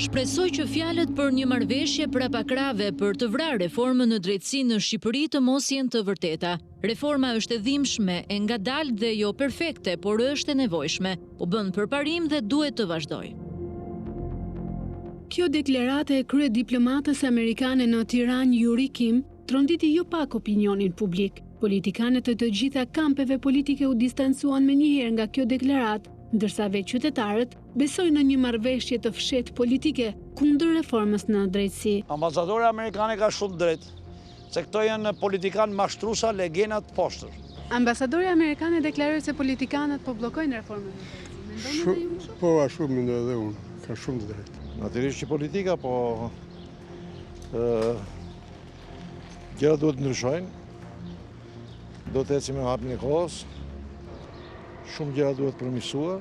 Shpresoj që fjalët për një marrëveshje prapakrave për të vrarë reformën në drejtësi në Shqipëri të mos jenë të vërteta. Reforma është e dhimbshme, e ngadalë dhe jo perfekte, por është e nevojshme. U bën përparim dhe duhet të vazhdojë. Kjo deklarate e krye diplomatës amerikane në Tiranë Yuri Kim tronditi jo pak opinionin publik. Politikanët të gjitha kampeve politike u distancuan menjëherë nga kjo deklaratë, ndërsa veç qytetarët besojnë në një marrëveshje të fshehtë politike kundër reformës në drejtësi. Ambasadori amerikane ka shumë drejt, se këto janë politikanë mashtruesa, legenat poshtër. Ambasadori amerikane deklaroi se politikanët po bllokojnë reformën. Mendoni edhe ju kështu? Po, ashtu mendoj edhe unë, ka shumë të drejtë. Natyrisht që politika, po gjërat duhet ndryshojnë, duhet të ecim me hapjen e kohës, shumë gjëra duhet përmirësuar.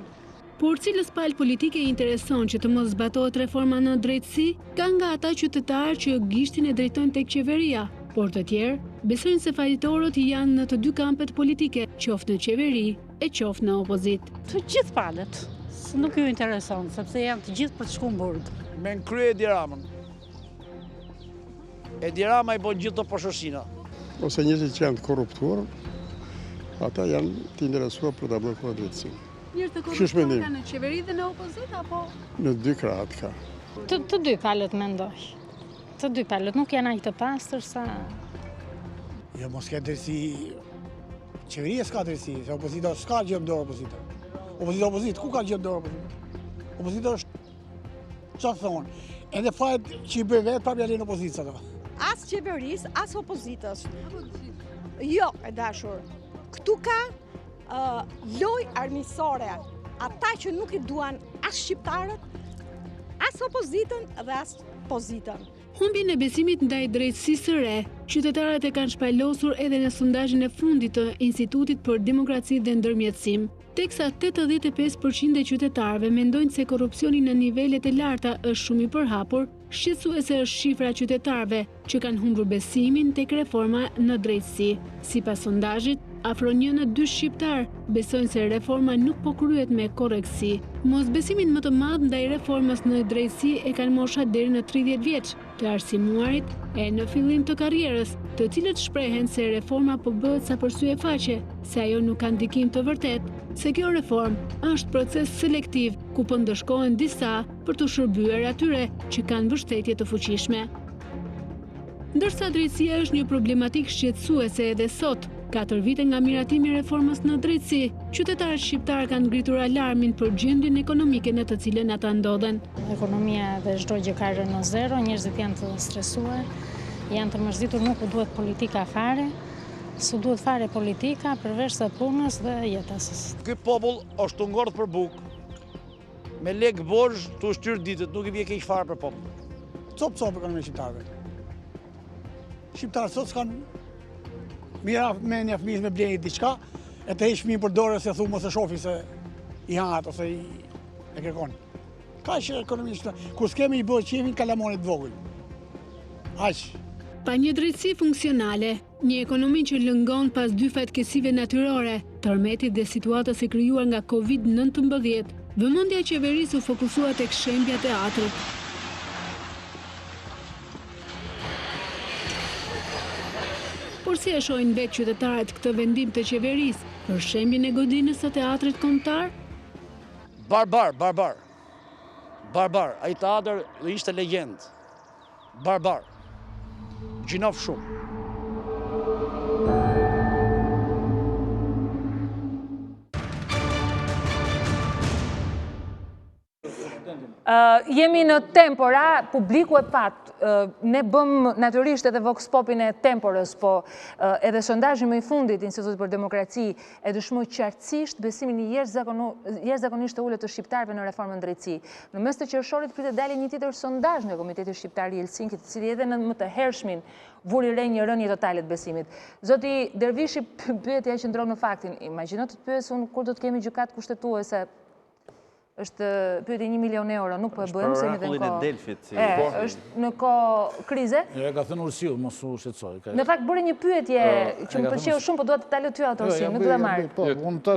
Por cilës palë politike intereson që të mos zbatohet reforma në drejtësi, ka nga ata qytetarë që gishtin e drejtojnë tek qeveria, por të tjerë besojnë se fajtorët janë në të dy kampet politike, qoftë në qeveri e qoftë në opozit. Të gjithë palët, nuk ju intereson, sepse janë të gjithë për të shku në burg. Me në krye Edi Ramën. Edi Rama i bon gjithë të poshërsina. Ose njëzit që janë të korruptuar, ata janë të interesuar për të bllokuar drejtësinë. Njërë të korruptuar ka në qeveri dhe në opozit, apo? Në dy krahat ka. Të dy palët mendoj. Të dy palët nuk janë aq të pastër sa... Jo, mos ka drejtësi, qeveria s'ka drejtësi, se opozita s'ka gjë në dorë opozita. Opozita, ku ka gjë në dorë opozita? Opozita është, çfarë thonë, edhe fajt që i bëj vetë prapë janë në opozitës ato. As qeveris, as opozitës. Jo, e dashur. Këtu ka loj armiqësore. Ata që nuk i duan as shqiptarët, as opozitën dhe as pozitën. Humbjen e besimit ndaj drejtësisë së re, qytetarët e kanë shpalosur edhe në sondazhin e fundit të Institutit për Demokraci dhe Ndërmjetësim, teksa 85% e qytetarëve mendojnë se korrupsioni në nivelet e larta është shumë i përhapur, shqetësuese është shifra e qytetarëve që kanë humbur besimin tek reforma në drejtësi. Sipas sondazhit, afro 1 në 2 shqiptar besojnë se reforma nuk po kryhet me korrektësi. Mosbesimin më të madh ndaj reformës në drejtësi e kanë moshat deri në 30 vjeç, të arsimuarit e në fillim të karrierës, të cilët shprehen se reforma po bëhet sa për syefaqe, se ajo nuk ka ndikim të vërtet, se kjo reformë është proces selektiv ku po ndëshkohen disa për të shërbyer atyre që kanë mbështetje të fuqishme. Ndërsa drejtësia është një problematik shqetësuese edhe sot, 4 vite nga miratimi i reformës në drejtësi, qytetarët shqiptarë kanë ngritur alarmin për gjendjen ekonomike në të cilën ata ndodhen. Ekonomia dhe çdo gjë ka rënë në zero, njerëzit janë të stresuar, janë të mërzitur, nuk u duhet politika fare, s'u duhet fare politika përveç së punës dhe jetës. Ky popull është të ngordh për bukë, me lek borxh të shtyr ditët, nuk i vjen keq fare për popull. Cop ekonomia shqiptarëve. Shqiptarët sot s'kan mira me një fëmijë me bleni diçka, e të heq fëmijën për dorë se thu mos e shofi se i hat ose e kërkon. Ka që ekonomisht, kur s'kemi i bërë qefin kalamonit vogël. Aq. Pa një drejtësi funksionale, një ekonomi që lëngon pas dy fatkesive natyrore, tërmetit dhe situatës e krijuar nga Covid-19, vëmendja e qeverisë u fokusua tek shembja e teatrit. Por si e shohin vetë qytetarët këtë vendim të qeverisë për shembjen e godinës së teatrit kombëtar? Barbar. Ai teatr ishte legjend. Barbar. Gjinof shumë. Jemi në Tempora, publiku e pat, ne bëm natyrisht edhe Vox Popin e Temporës, po edhe sondazhi më i fundit Institutit për Demokraci e dëshmoi qartësisht besimin i jashtëzakonisht të ulët të shqiptarëve në reformën drejtësi. Në mes të qershorit pritet dalë një tjetër sondazh nga Komiteti Shqiptar i Helsinkit, i cili edhe në më të hershmin vuri re një rënje totale të besimit. Zoti Dervishi, pyetja që ndron në faktin, imagjino të pyesun kur do të kemi gjykatë kushtetuese. është pyetje 1 milion euro, nuk po e bëjmë se në kohë. Është në kohë krize. E ka thënë Ursiu, mos u shqetësoj. Në fakt bëre një pyetje që më pëlqeu shumë, po dua të ta lë ty ato Ursiu, nuk do ta marr. Po,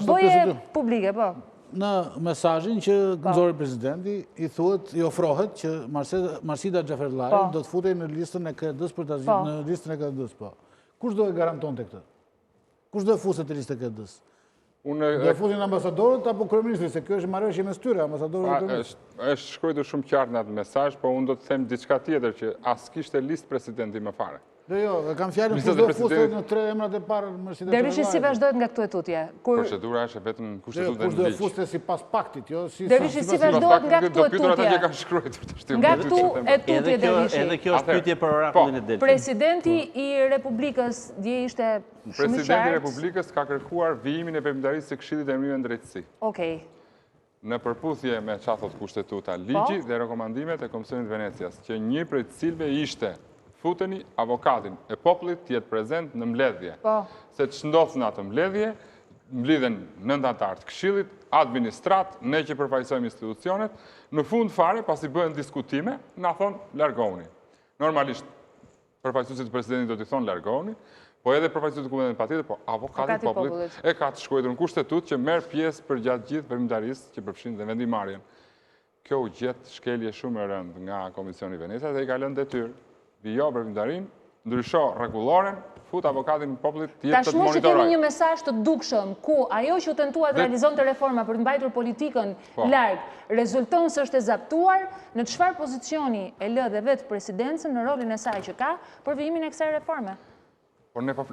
Boje publike, po. në mesazhin që nxori presidenti, i thuhet, i ofrohet që Marsida Xhaferllari do të futej në listën e KD-s për të në listën e KD-s, po. Kush do e garantonte këtë? Kush do e fuste të listë e KD-s? Do e futin ambasadorët apo kryeministri, se kjo është marrëveshje mes tyre, ambasadorët e kryeministrit. Është shkruar shumë qartë në atë mesazh, po unë do të them diçka tjetër që as kishte listë presidenti më fare. Jo, kam fjalën kush do të fuste në 3 emrat e parë Marsida Xhaferllari. Dervishi si vazhdojnë nga këto etutje? Procedura është vetëm kushtetutë në ligj. Kush do e fuste sipas paktit, jo si Dervishi si vazhdojnë nga këto etutje? Nga këtu etutje Dervishi. Edhe kjo është pyetje për orakullin e Delfit. Presidenti i Republikës dje ishte shumë i qartë. Presidenti i Republikës ka kërkuar vijimin e veprimtarisë së Këshillit të Emërimeve në Drejtësi. Okej. Në përputhje me çfarë thot kushtetuta, ligji dhe rekomandimet e Komisionit Venecias, që një prej të cilëve ishte futeni avokatin e popullit të jetë prezent në mbledhje. Se që ndodh në atë mbledhje, mblidhen 9 anëtar të Këshillit, administrat, ne që përfaqësojmë institucionet, në fund fare, pasi bëhen diskutime, na thonë largohuni. Normalisht, përfaqësuesit të presidentit do t'i thonë largohuni, po edhe përfaqësuesit të komunitetit patjetër, po avokati i popullit e ka të shkruar në kushtetut që merr pjesë për gjatë gjithë veprimtarisë që përfshin dhe vendimarrjen. Kjo u gjet shkelje shumë e rëndë nga Komisioni i Venecias dhe i ka lënë detyrë vijo veprimtarin, ndrysho rregulloren, fut avokatin e popullit të jetë të monitorojë. Tashmë që kemi një mesazh të dukshëm ku ajo që u tentua të realizonte reforma për të mbajtur politikën larg, rezulton se është e zaptuar, në çfarë pozicioni e lë dhe vetë presidencën në rolin e saj që ka për vijimin e kësaj reforme?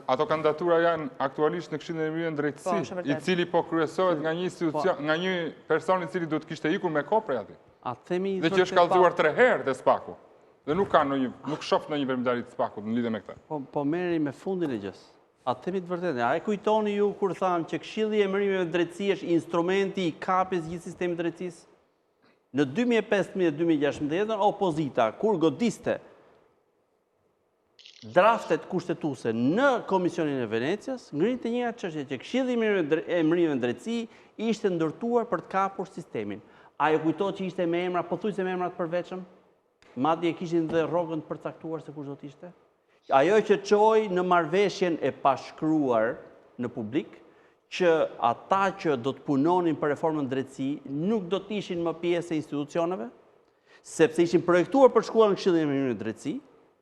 Ato kandidatura janë aktualisht në Këshillin e Emërimeve në Drejtësi, i cili po kryesohet nga një institucion, nga një person i cili do të kishte ikur me kohë prej atij. Dhe që është kallëzuar 3 herë te SPAK-u. Dhe nuk shoh në një veprimtari të SPAK-ut në lidhje me këtë. Po merri me fundin e gjës. A themi të vërtetë? A e kujtoni ju kur thamë që Këshilli i Emërimeve në Drejtësi është instrumenti i kapjes gjithë sistemit të drejtësisë? Në 2015-2016 opozita kur godiste draftet kushtetuese në Komisionin e Venecias, ngrinte një çështje që Këshilli i Emërimeve në Drejtësi ishte ndërtuar për të kapur sistemin. A e kujtohet që ishte me emra, pothuajse me emra të përveçëm? Madje kishin dhe rrogën të përcaktuar se kush do të ishte? Ajo që çoi në marrëveshjen e pashkruar në publik, që ata që do të punonin për reformën drejtësi nuk do të ishin më pjesë e institucioneve, sepse ishin projektuar për shkuar në Këshillin e Emërimeve në Drejtësi,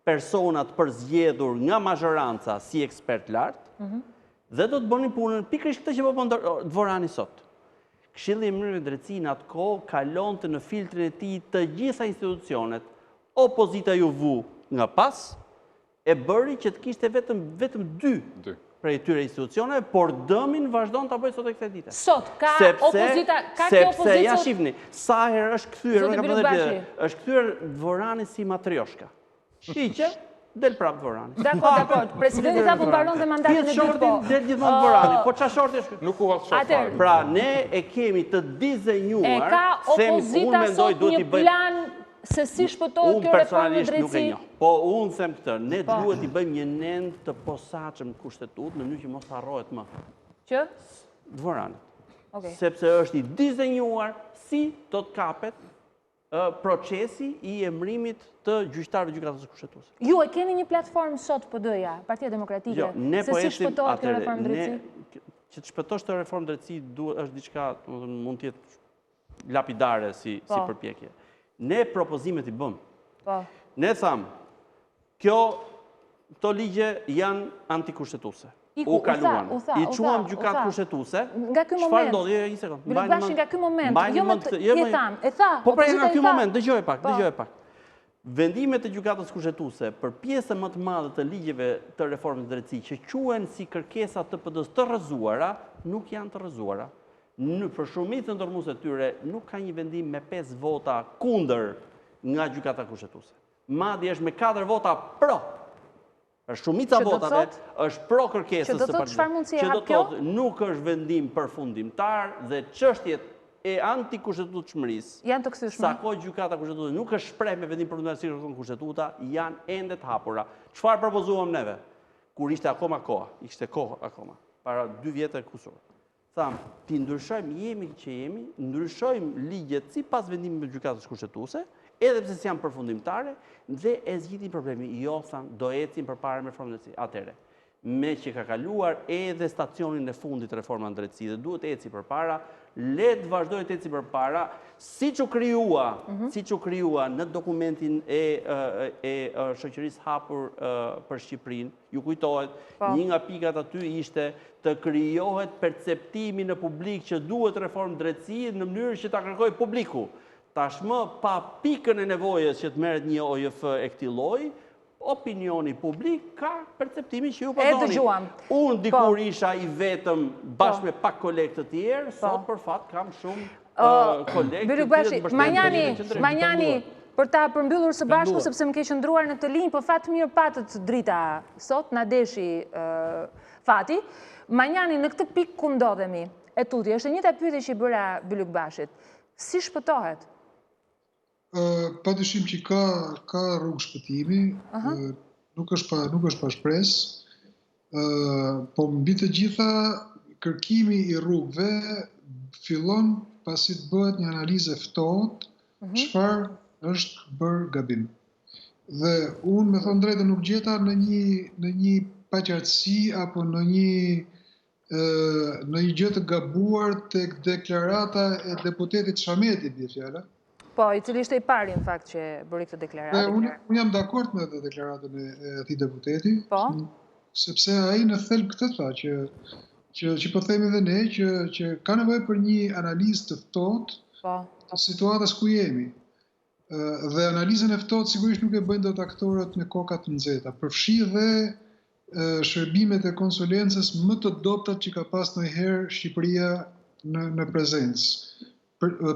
personat përzgjedhur nga mazhoranca si ekspert lartë, dhe do të bënin punën pikërisht këtë që po bën Dvorani sot. Këshilli i Emërimeve në Drejtësi në atë kohë kalonte në filtrin e tij të gjitha institucionet. Opozita ju vu nga pas, e bëri që të kishte vetëm 2 prej tyre institucioneve, por dëmin vazhdon të bëjë sot e kësaj dite. Sot, ka opozita, ka kjo opozitë? Sepse, ja shifni, sa herë është kthyer Dvorani si matrioshka. Hiqe, del prap Dvorani. Dakor, presidenti tha po mbaron dhe mandatin e dytë po. Del gjithmonë Dvorani, po çfarë shorti është? Nuk u hodh short. Pra, ne e kemi të dizenjuar, e ka opozita sot një plan se si shpëtohet kjo reformë në drejtësi? Po, unë them këtë, ne duhet i bëjmë një nend të posaçëm kushtetut në mënyrë që mos harrohet më. Që? Dvorani. Sepse është i dizenjuar si do të kapet procesi i emërimit të gjyqtarëve gjykatës kushtetuese. Ju e keni një platformë sot PD-ja, Partia Demokratike, se si shpëtohet kjo reformë drejtësi? Që të shpëtosh të reformë drejtësi është diçka, mund të jetë lapidare si përpjekje. Ne propozimet i bëm. Ne thamë, këto ligje janë antikushtetuese. U kaluan. I quam gjykatë kushtetuese. Nga ky moment. Çfarë ndodhi? Një sekond. Bashkë nga ky moment. E tha. Po pra nga ky moment, dëgjoj pak. Vendimet e gjykatës kushtetuese për pjesën më të madhe të ligjeve të reformës drejtësi që quhen si kërkesa të PD-s të rrëzuara, nuk janë të rrëzuara. Për shumicën ndërmuese të tyre nuk ka një vendim me 5 vota kundër nga gjykata kushtetuese. Madje është me 4 vota pro. Shumica votave është pro kërkesës së partisë. Që do të thotë nuk është vendim përfundimtar dhe çështjet e antikushtetueshmërisë janë të kthyeshme. Sa kohë gjykata kushtetuese nuk është shpreh me vendim përfundimtar si kërkon kushtetuta, janë ende të hapura. Çfarë propozuam neve? Kur ishte akoma koha, ishte kohë akoma, para 2 vjetë e kusur. Thamë, ti ndryshojmë, jemi që jemi, ndryshojmë ligjet sipas vendimit të gjykatës kushtetuese, edhe pse janë përfundimtare, dhe e zgjidhin problemin. Jo, thamë, do ecim përpara me reformën. Atëherë, me që ka kaluar edhe stacionin e fundit të reforma në drejtësi dhe duhet eci përpara, le të vazhdojë të eci përpara, siç u krijua në dokumentin e shoqërisë hapur për Shqipërinë, ju kujtohet, një nga pikat aty ishte të krijohet perceptimi në publik që duhet reformë drejtësie në mënyrë që ta kërkojë publiku. Tashmë, pa pikën e nevojës që të merret një OJF e këtij lloji, opinioni publik ka perceptimin që ju po thoni. Unë dikur isha i vetëm bashkë me pak kolegë të tjerë, sot për fat kam shumë kolegë të tjerë. Manjani, për ta përmbyllur së bashku, sepse më ke qëndruar në këtë linjë, për fat mirë patët drita sot, na deshi fati. Manjani, në këtë pikë ku ndodhemi, e tutje, është e njëjta pyetje që i bëra Bylukbashit. Si shpëtohet? Padyshim që ka rrugë shpëtimi, nuk është pa shpresë, po mbi të gjitha kërkimi i rrugëve fillon pasi të bëhet një analizë e ftohtë çfarë është bërë gabim. Dhe unë me thonë drejtë nuk gjeta në një paqartësi apo në një gjë të gabuar tek deklarata e deputetit Shameti, bie fjala. Po, i cili ishte i pari, në fakt, që bëri këtë deklaratë. Unë jam dakord me të deklaratën e atij deputeti, sepse ai në thelb këtë tha, që po themi dhe ne, që ka nevojë për një analizë të ftohtë të situatës ku jemi. Dhe analizën e ftohtë sigurisht nuk e bëjnë dot aktorët me koka të nxehta. Përfshi dhe shërbimet e konsulencës më të dobta që ka pas ndonjëherë Shqipëria në prezencë.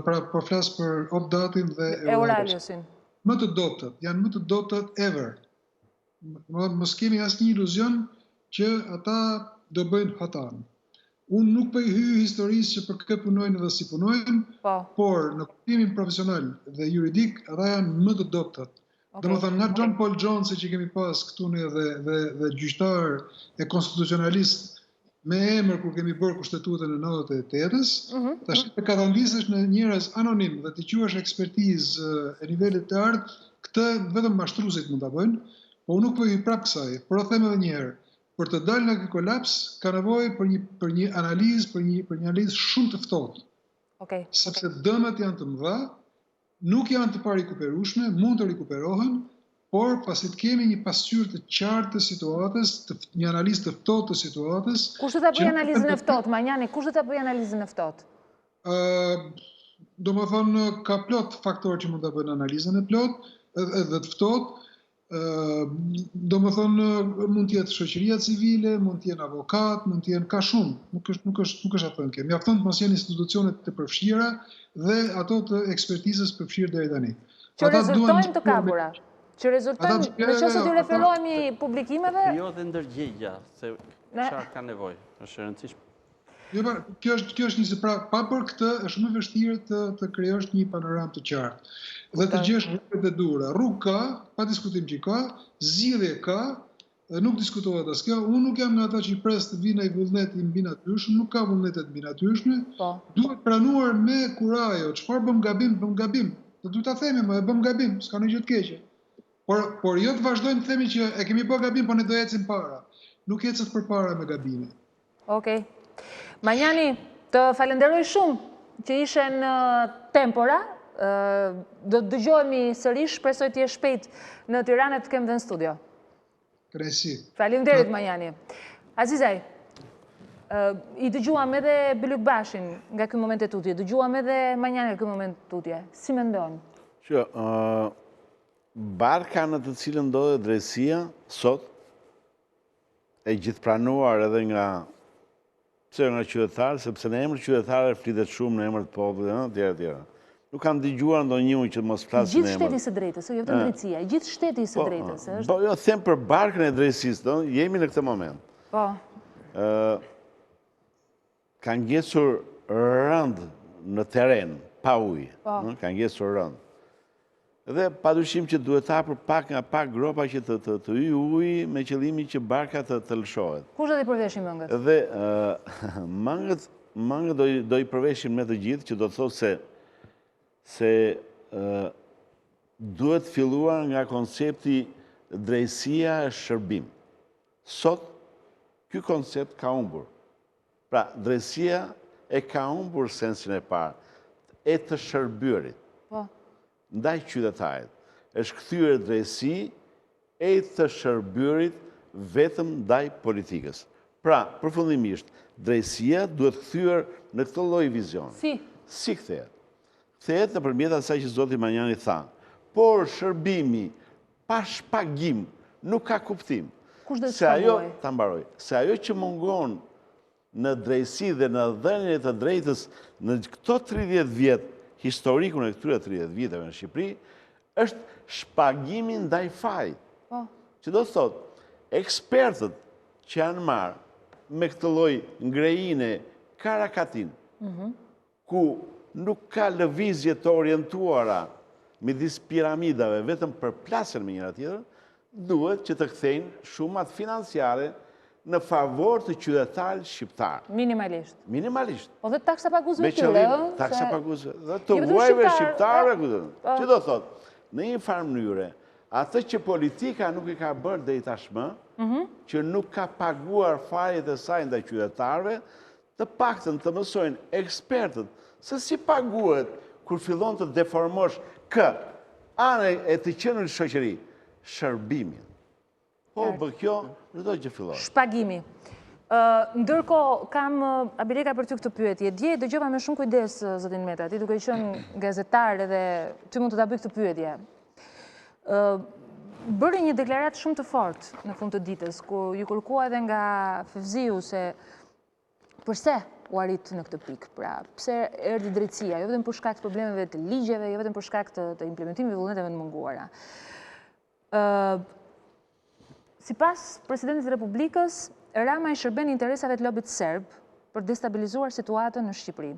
Pra po flas për Opdatin dhe Euraliusin. Më të dobtat, janë më të dobtat ever. Mos kemi asnjë iluzion që ata do bëjnë hatan. Unë nuk po i hyj historisë që për kë punojnë dhe si punojnë, por në kuptimin profesional dhe juridik ata janë më të dobtat. Domethënë nga John Paul Jones që kemi pas këtu ne dhe gjyqtar e konstitucionalist me emër kur kemi bërë kushtetutën e 98-s, tash të katanglisësh në njerëz anonim dhe të quash ekspertizë e nivelit të lartë, këtë vetëm mashtruesit mund ta bëjnë, po unë nuk po i prap kësaj, por them edhe një herë, për të dalë nga ky kolaps ka nevojë për një analizë, për një analizë shumë të ftohtë. Sepse dëmet janë të mëdha, nuk janë të parikuperueshme, mund të rikuperohen, por pasi të kemi një pasqyrë të qartë të situatës, një analizë të ftohtë të situatës. Kush do ta bëjë analizën e ftohtë, Manjani? Kush do ta bëjë analizën e ftohtë? Domethënë ka plot faktorë që mund ta bëjnë analizën e plotë edhe të ftohtë. Domethënë mund të jetë shoqëria civile, mund të jenë avokat, mund të jenë ka shumë. Nuk është atë që mjafton të mos jenë institucione të përfshira dhe ato të ekspertizës përfshirë deri tani. Që rezultojnë të kapura. Që rezultojnë, në qëse të referohemi publikimeve... Jo dhe ndërgjegja, se çfarë ka nevojë, është e rëndësishme. Kjo është një pa për këtë, është më vështirë të krijosh një panoramë të qartë. Dhe të gjesh rrugët e duhura. Rrugë ka, pa diskutim që ka, zgjidhje ka, nuk diskutohet as kjo. Unë nuk jam nga ata që i pres të vinë ai vullneti mbi natyrshëm, nuk ka vullnetet mbi natyrshme. Duhet pranuar me kurajo, çfarë bëm gabim. Do duhet ta themi, më e bëm gabim, s'ka ndonjë gjë të keqe. Por jo të vazhdojmë të themi që e kemi bërë gabim, po ne do ecim para. Nuk ecet përpara me gabime. Okej. Manjani, të falenderoj shumë që ishe në Tempora. Do të dëgjohemi sërish, shpresoj të jesh shpejt në Tiranë të kem dhe në studio. Kresi. Faleminderit Manjani. Azizaj, i dëgjuam edhe Bylukbashin nga ky moment e tutje, dëgjuam edhe Manjani nga ky moment e tutje. Si mendon? Barka në të cilën ndodhet drejtësia sot e gjithpranuar edhe nga qytetarë, sepse në emër qytetarë flitet shumë në emër të popullit etj. Nuk kam dëgjuar ndonjëun që mos flasë në emër. Gjithë shteti së drejtës, jo vetëm drejtësia, gjithë shteti së drejtës. Po jo them për barkën e drejtësisë, jemi në këtë moment. Po. Ka ngjesur rënd në teren, pa ujë. Ka ngjesur rënd. Dhe padyshim që duhet hapur pak nga pak gropa që të hyjë ujë me qëllimin që barka të lëshohet. Kush do t'i përveshin mëngët? Dhe mëngët do i përveshin me të gjithë, që do të thotë se duhet filluar nga koncepti drejtësia shërbim. Sot ky koncept ka humbur. Pra, drejtësia e ka humbur sensin e parë, e të shërbyrit. Ndaj qytetarit. Është kthyer drejtësi e të shërbyrit vetëm ndaj politikës. Pra, përfundimisht, drejtësia duhet kthyer në këtë lloj vizion. Si kthehet? Kthehet nëpërmjet asaj që zoti Manjani tha. Por shërbimi pa shpagim nuk ka kuptim. Kush do të shpagojë? Ta mbaroj. Se ajo që mungon në drejtësi dhe në dhënien e të drejtës në këto 30 vjet, historikun e këtyre 30 viteve në Shqipëri, është shpagimi ndaj fajit. Që do të thotë, ekspertët që janë marrë me këtë lloj ngrejine karakatin, ku nuk ka lëvizje të orientuara midis piramidave vetëm për plasën me njëra tjetër, duhet që të kthejnë shumat financiare në favor të qytetarëve shqiptar. Minimalisht. Po dhe taksa paguzve tyre, me taksa paguzve. Dhe të huajve shqiptarëve, që do thotë, në një farë mënyre, atë që politika nuk i ka bërë deri tashmë, që nuk ka paguar fajet e saj ndaj qytetarëve, të paktën të mësojnë ekspertët se si paguhet kur fillon të deformosh anë e të qenërit shoqëri, shërbimin. Po, bë kjo, në do që fillon. Shpagimi. Ndërkohë, kam Abireka për ty këtë pyetje. Dje dëgjova me shumë kujdes, zotin Meta, ti duke qenë gazetar edhe ty mund të ta bëj këtë pyetje. Bëri një deklaratë shumë të fortë në fund të ditës, ku ju kërkua edhe nga Fevziu se përse u arrit në këtë pikë. Pra, pse erdhi drejtësia, jo vetëm për shkak të problemeve të ligjeve, jo vetëm për shkak të implementimit të vullneteve të munguara. Sipas Presidentit të Republikës, Rama i shërben interesave të lobit serb për destabilizuar situatën në Shqipëri.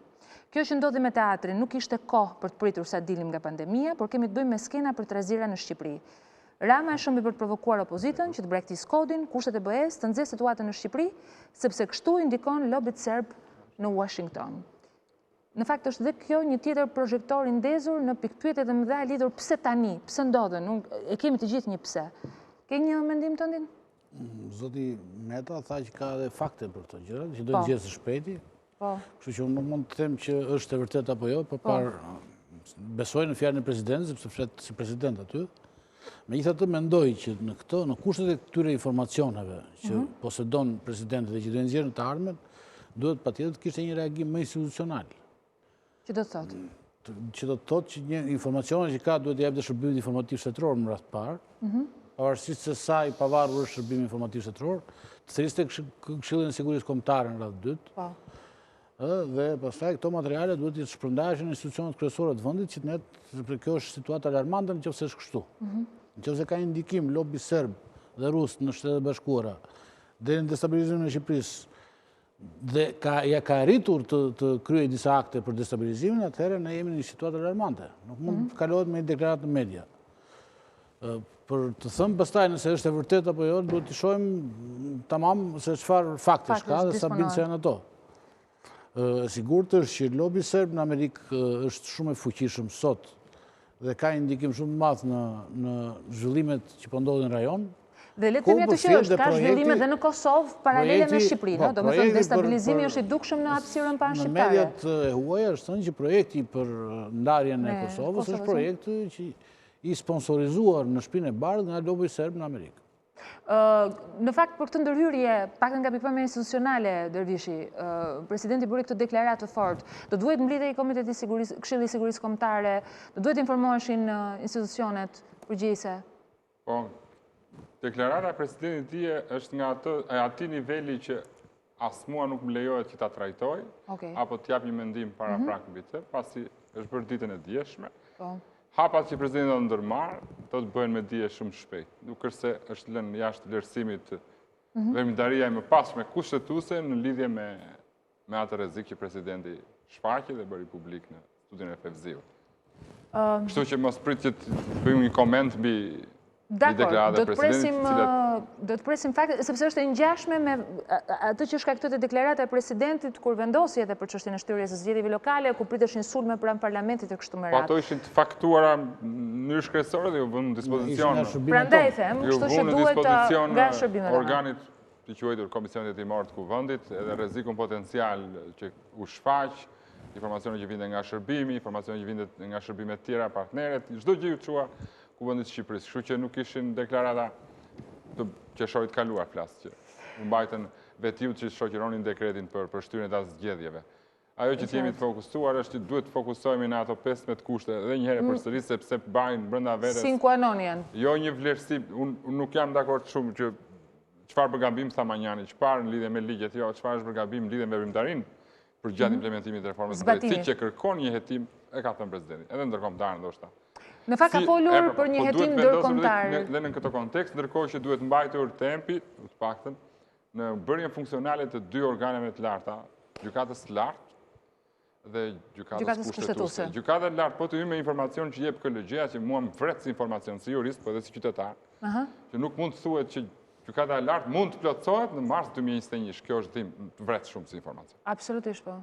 Kjo që ndodhi me teatrin nuk ishte kohë për të pritur sa dilim nga pandemia, por kemi të bëjmë me skena për trazira në Shqipëri. Rama e shëmbi për të provokuar opozitën që të brektis kodin, kushtet e BE-s të nxjerrë situatën në Shqipëri, sepse kështu indikon lobit serb në Washington. Në fakt është dhe kjo një tjetër projektor i ndezur në pikpyetje të mëdha lidhur pse tani, pse ndodhen, e kemi të gjithë një pse. Ke një mendim tëndin? Zoti Meta tha që ka edhe fakte për këto gjëra, që do të gjithë së shpejti. Kështu që unë nuk mund të them që është e vërtet apo jo, por besoj në fjalën e presidentit, sepse flet si president aty. Megjithatë mendoj që në këto, në kushtet e këtyre informacioneve që posedon presidenti dhe që do nxjerrë të ardhmen, duhet patjetër të kishte një reagim më institucional. Që do të thotë? Që do të thotë që një informacion që ka duhet të jepte shërbim informativ shtetëror në rast parë, pavarësisht se sa i pavarur është shërbimi informativ shtetëror, të thirriste Këshillin e Sigurisë Kombëtare në radhë dytë. Dhe pastaj këto materiale duhet të shpërndahen në institucionet kryesore të vendit, që ne kjo është situatë alarmante nëse është kështu. Nëse ka indikim lobi serb dhe rus në Shtetet e Bashkuara deri në destabilizimin e Shqipërisë dhe ja ka arritur të kryejë disa akte për destabilizimin, atëherë ne jemi në një situatë alarmante. Nuk mund të kalohet me një deklaratë në media. Për të thëmë pastaj nëse është e vërtet apo jo, duhet të shohim tamam se çfarë faktesh ka dhe sa bindë se janë ato. Sigurt është që lobi serb në Amerikë është shumë e fuqishëm sot dhe ka indikim shumë të madh në zhvillimet që po ndodhin në rajon. Dhe le të themi atë që është, ka zhvillime dhe në Kosovë paralele me Shqipërinë, domethënë destabilizimi është i dukshëm në hapësirën pan-shqiptare. Në mediat e huaja është thënë që projekti për ndarjen e Kosovës është projekt që i sponsorizuar në Shtëpinë e Bardhë nga lobi serb në Amerikë. Në fakt, për këtë ndërhyrje, pak nga pikpamja institucionale, Dervishi, presidenti bëri këtë deklaratë të fortë, do duhet mblidhej Komiteti Këshilli i Sigurisë Kombëtare, do duhet informoheshin institucionet përgjegjëse. Po, deklarata e presidentit dje është nga atij niveli që as mua nuk më lejohet që ta trajtoj, apo të jap një mendim para prak mbi të, pasi është bërë ditën e djeshme. Hapat që presidenti do ndërmarrë, do të bëhen me dije shumë shpejt. Nuk është se është lënë jashtë vlerësimit veprimtaria e mëpasme kushtetuese në lidhje me atë rrezik që presidenti shfaqi dhe bëri publik në studion e Fevziut. Kështu që mos prit që të bëjmë një koment mbi deklaratën e presidentit. Do të presim fakte, sepse është e ngjashme me atë që shkaktonte deklarata e presidentit kur vendosi edhe për çështjen e shtyrjes së zgjedhjeve lokale, ku priteshin sulme pranë parlamentit e kështu me radhë. Po ato ishin të faktuara në mënyrë shkresore dhe u vënë në dispozicion. Prandaj them, kështu që duhet nga shërbimet organit të quajtur Komisionit Hetimor të Kuvendit, edhe rrezikun potencial që u shfaq, informacione që vinte nga shërbimi, informacione që vinte nga shërbimet tjera, partnerët, çdo gjë u çua Kuvendit të Shqipërisë. Kështu që nuk ishin deklarata të qershorit kaluar flas që u mbajtën vetiu që shoqëronin dekretin për shtyrjen e zgjedhjeve. Ajo që jemi të fokusuar është që duhet të fokusohemi në ato 15 kushte edhe një herë përsëri sepse bajnë brenda vetes. Sin qua non janë. Jo një vlerësim, unë nuk jam dakord shumë që çfarë për gabim tha Manjani, çfarë në lidhje me ligjet, jo, çfarë është për gabim në lidhje me veprimtarinë për gjatë implementimit të reformës së drejtësisë që kërkon një hetim e ka thënë presidenti, edhe ndërkombëtar ndoshta. Në fakt ka folur për një hetim ndërkombëtar. Dhe në këtë kontekst, ndërkohë që duhet mbajtur tempi, të paktën, në bërjen funksionale të dy organeve të larta, gjykatës së lartë dhe gjykatës kushtetuese. Gjykata e lartë po të hyjë me informacion që jep KLG-ja, që mua më vret si informacion si jurist, po edhe si qytetar, që nuk mund të thuhet që gjykata e lartë mund të plotësohet në mars 2021. Kjo është vret shumë si informacion. Absolutisht po.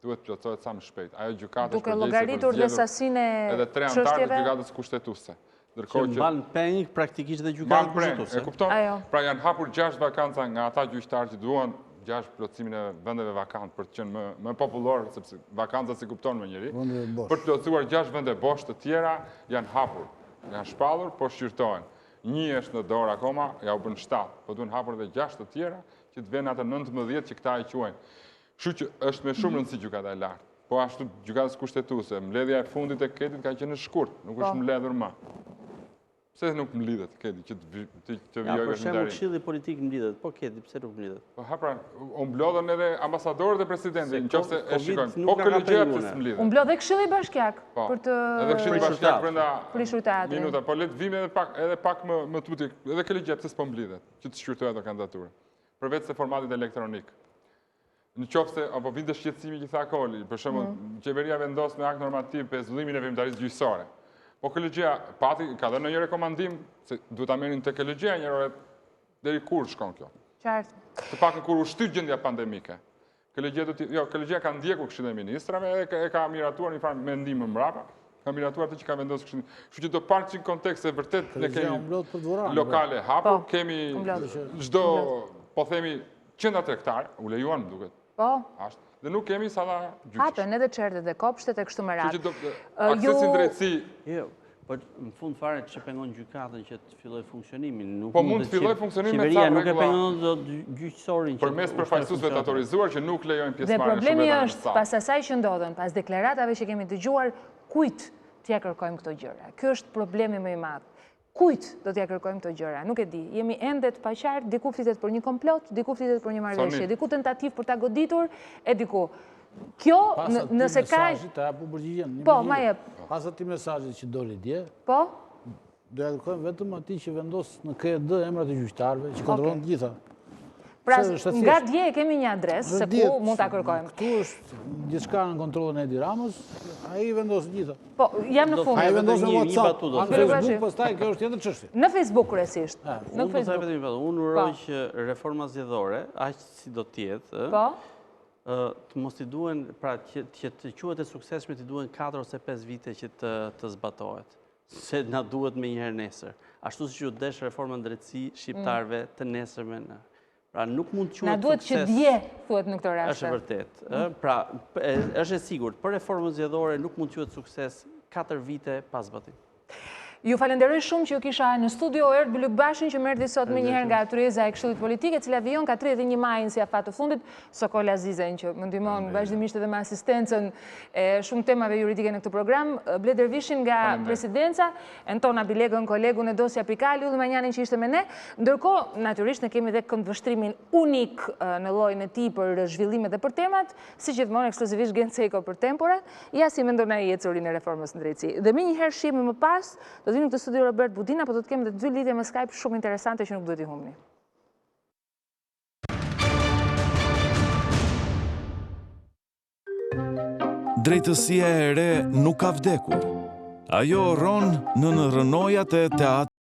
Duhet plotësohet sa më shpejt. Ajo gjykata duke llogaritur dhe sasinë edhe 3 anëtarë të gjykatës kushtetuese. Që mban peng praktikisht dhe gjykata kushtetuese. E kupton? Pra janë hapur 6 vakanca nga ata gjyqtarë që duan 6 plotësimin e vendeve vakant për të qenë më popullor, sepse vakanca si kupton me njëri, për të plotësuar 6 vende bosh të tjera janë hapur, janë shpallur, po shqyrtohen. Një është në dorë akoma, ja u bën 7, po duhen hapur edhe 6 të tjera që të vjen atë 19 që këta i quajnë. Kështu që është me shumë rëndësi gjykata e lartë. Po ashtu gjykatës kushtetuese, mbledhja e fundit e ketit ka qenë në shkurt, nuk është mbledhur më. Pse nuk mblidhet keti që të vijojë për shembull Këshilli Politik mblidhet, po keti pse nuk mblidhet? Po pra, u mblodhen edhe ambasadorët e presidentit, nëse e shikojnë. Po KLG-ja pse mblidhet? U mblodh edhe Këshilli Bashkiak për të edhe Këshilli Bashkiak brenda prishur teatrin. Minuta, po le të vim edhe pak më tutje, edhe KLG-ja pse s'po mblidhet, që të shqyrtojë ato kandidaturë. Përveç se formatit elektronik. Në qoftë apo vinte shqetësimi që tha Koli, për shembull, qeveria vendos me akt normativ pezullimin e veprimtarisë gjyqësore. Po KLG-ja pati ka dhënë një rekomandim se duhet ta merrin te KLG-ja një orë deri kur shkon kjo. Qartë. Të pakën kur u shtyt gjendja pandemike. KLG-ja ka ndjekur Këshillin e Ministrave dhe e ka miratuar një farë mendim më mbrapa. Ka miratuar atë që ka vendosur Këshilli. Kështu që do parë që në kontekst se vërtet ne kemi lokale hapur, kemi çdo, po themi, qendra tregtare, u lejuan më duket. Po. Dhe nuk kemi salla gjyqësh. Hapen edhe çertet dhe kopshtet e kështu me radhë. Aksesin drejtësi. Jo, po në fund fare që pengon gjykatën që të fillojë funksionimin. Po mund të fillojë funksionimin me ca rregulla. Qeveria nuk e pengon dot gjyqësorin. Përmes përfaqësuesve të autorizuar që nuk lejojnë pjesëmarrje shumë. Dhe problemi është pas asaj që ndodhen, pas deklaratave që kemi dëgjuar, kujt t'ia kërkojmë këto gjëra? Ky është problemi më i madh. Kujt do t'ja kërkojmë këto gjëra? Nuk e di. Jemi ende të paqartë, diku flitet për një komplot, diku flitet për një marrëveshje, diku tentativë për ta goditur, e diku. Kjo nëse ka Po, ma jep. Pas atij mesazhit që doli dje. Po. Do ja kërkojmë vetëm atij që vendos në KED emrat e gjyqtarëve, që kontrollon të gjitha. Pra, nga dje e kemi një adresë se ku mund ta kërkojmë. Këtu është diçka në kontrollin e Edi Ramës, ai vendos gjitha. Po, jam në fund. Ai vendos në WhatsApp, në Facebook, pastaj kjo është tjetër çështje. Në Facebook kryesisht. Në Facebook. Unë uroj që reforma zgjedhore, aq si do të jetë, të mos i duhen, pra që të quhet e suksesshme, të duhen 4 ose 5 vite që të zbatohet. Se na duhet me njëherë nesër. Ashtu siç u desh reformën drejtësi shqiptarëve të nesërmen. Pra nuk mund të quhet sukses. Na duhet që dje, thuhet në këtë rast. Është vërtet. Pra, është e sigurt, për reformën zgjedhore nuk mund të quhet sukses 4 vite pas zbatimit. Ju falenderoj shumë që ju kisha në studio Erdë Byluk Bashin që më erdhi sot me njëherë nga Tryeza e Këshillit Politik, e cila vijon ka 31 majin si afat të fundit, Sokol Azizen që më ndihmon vazhdimisht edhe me asistencën e shumë temave juridike në këtë program, Ble Dervishin nga presidenca, Entona Bilegën, kolegun e Dosja Pikali, Ulli Manjanin që ishte me ne. Ndërkohë, natyrisht ne kemi edhe këndvështrimin unik në llojin e tij për zhvillimet dhe për temat, si gjithmonë ekskluzivisht Genceko për temporat, ja si mendon ai ecurin e reformës në drejtësi. Dhe më njëherë shihemi më pas, do të vim këtë studio Robert Budina, po do të kemi dhe 2 lidhje me Skype shumë interesante që nuk duhet i humni. Drejtësia e re nuk ka vdekur. Ajo rron në rrënojat e teatrit.